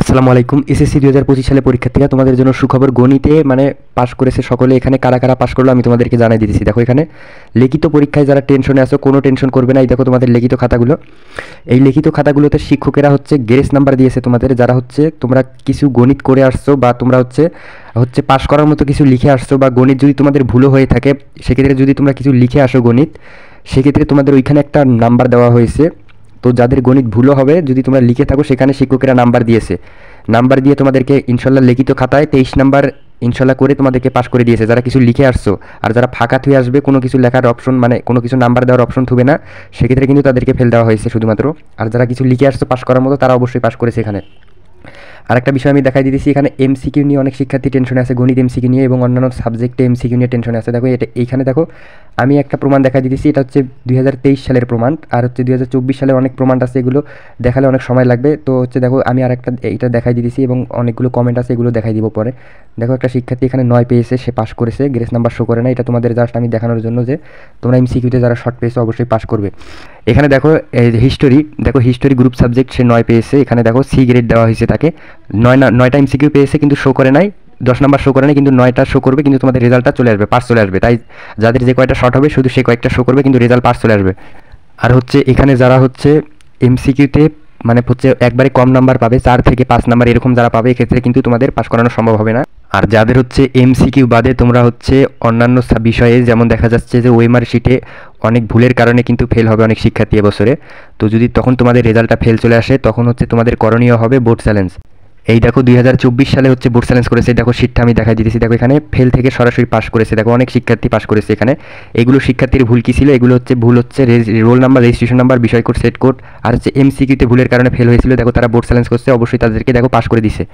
আসসালামু আলাইকুম। এসএসসি 2025 সালে পরীক্ষার্থীরা, তোমাদের জন্য সুখবর। গণিতে মানে পাশ করেছে সকলে। এখানে কারা কারা পাশ করলো আমি তোমাদেরকে জানাই দিতেছি। দেখো এখানে লিখিত পরীক্ষায় যারা টেনশনে আছো, কোনো টেনশন করবে না। এই দেখো তোমাদের লিখিত খাতাগুলো। এই লিখিত খাতাগুলোতে শিক্ষকেরা হচ্ছে গ্রেস নাম্বার দিয়েছে তোমাদের, যারা হচ্ছে তোমরা কিছু গণিত করে আসছো বা তোমরা হচ্ছে হচ্ছে পাশ করার মতো কিছু লিখে আসছো, বা গণিত যদি তোমাদের ভুলও হয়ে থাকে সেক্ষেত্রে যদি তোমরা কিছু লিখে আসো গণিত, সেক্ষেত্রে তোমাদের ওইখানে একটা নাম্বার দেওয়া হয়েছে। তো যাদের গণিত ভুলও হবে যদি তোমরা লিখে থাকো, সেখানে শিক্ষকেরা নাম্বার দিয়েছে। নাম্বার দিয়ে তোমাদেরকে ইনশাল্লাহ লিখিত খাতায় 23 নাম্বার ইনশাল্লাহ করে তোমাদেরকে পাস করে দিয়েছে, যারা কিছু লিখে আসছো। আর যারা ফাঁকা থুয়ে আসবে, কোনো কিছু লেখার অপশন মানে কোনো কিছু নাম্বার দেওয়ার অপশন থুবে না, সেক্ষেত্রে কিন্তু তাদেরকে ফেল দেওয়া হয়েছে শুধুমাত্র। আর যারা কিছু লিখে আসছো পাস করার মতো, তারা অবশ্যই পাস করেছে এখানে। আর একটা বিষয় আমি দেখাই দিতেছি, এখানে এমসিকিউ নিয়ে অনেক শিক্ষার্থী টেনশনে আছে, গণিত এমসিকিউ নিয়ে এবং অন্যান্য সাবজেক্টে এমসিকিউ নিয়ে টেনশনে আছে। দেখো এটা এইখানে দেখো আমি একটা প্রমাণ দেখাই দিতেছি, এটা হচ্ছে 2023 সালের প্রমাণ। আর হচ্ছে 2024 সালের অনেক প্রমাণ আছে, এগুলো দেখালে অনেক সময় লাগবে। তো হচ্ছে দেখো আমি আর একটা এইটা দেখাই দিতেছি এবং অনেকগুলো কমেন্ট আছে, এগুলো দেখাই দিব পরে। দেখো একটা শিক্ষার্থী এখানে 9 পেয়েছে, সে পাস করেছে, গ্রেস নাম্বার শো করে না। এটা তোমাদের জাস্ট আমি দেখানোর জন্য যে তোমরা এমসিকিউতে যারা শর্ট পেয়েছো অবশ্যই পাস করবে। এখানে দেখো হিস্টোরি, দেখো হিস্টোরি গ্রুপ সাবজেক্ট সে 9 পেয়েছে। এখানে দেখো সি গ্রেড দেওয়া হয়েছে তাকে। 9টা এমসিকিউ পেয়েছে কিন্তু শো করে নাই, 10 নাম্বার শো করে নাই, কিন্তু 9টা শো করবে, কিন্তু তোমাদের রেজাল্টটা চলে আসবে, পাস চলে আসবে। তাই যাদের যে কয়টা শর্ট হবে শুধু সেই কয়েকটা শো করবে, কিন্তু রেজাল্ট পাস চলে আসবে। আর হচ্ছে এখানে যারা হচ্ছে এমসিকিউতে মানে হচ্ছে একবারে কম নাম্বার পাবে, 4 থেকে 5 নাম্বার এরকম যারা পাবে, এক্ষেত্রে কিন্তু তোমাদের পাস করানো সম্ভব হবে না। আর যাদের হচ্ছে এমসিকিউ বাদে তোমরা হচ্ছে অন্যান্য বিষয়ে, যেমন দেখা যাচ্ছে যে ওএমআর শিটে অনেক ভুলের কারণে কিন্তু ফেল হবে অনেক শিক্ষার্থী এবছরে। তো যদি তখন তোমাদের রেজাল্টটা ফেল চলে আসে, তখন হচ্ছে তোমাদের করণীয় হবে বোর্ড চ্যালেঞ্জ। এই দেখো 2024 সালে হচ্ছে বোর্ড চ্যালেঞ্জ করেছে। দেখো শিটটা আমি দেখাই দিতেছি। দেখো এখানে ফেল থেকে সরাসরি পাস করেছে, দেখো অনেক শিক্ষার্থী পাস করেছে এখানে। এগুলো শিক্ষার্থীর ভুল কী ছিল, এগুলো হচ্ছে ভুল হচ্ছে রোল নাম্বার, রেজিস্ট্রেশন নাম্বার, বিষয় কোড, সেট কোড। আর হচ্ছে এমসিকিউতে ভুলের কারণে ফেল হয়েছিল, দেখো তারা বোর্ড চ্যালেঞ্জ করছে, অবশ্যই তাদেরকে দেখো পাস করে দিছে।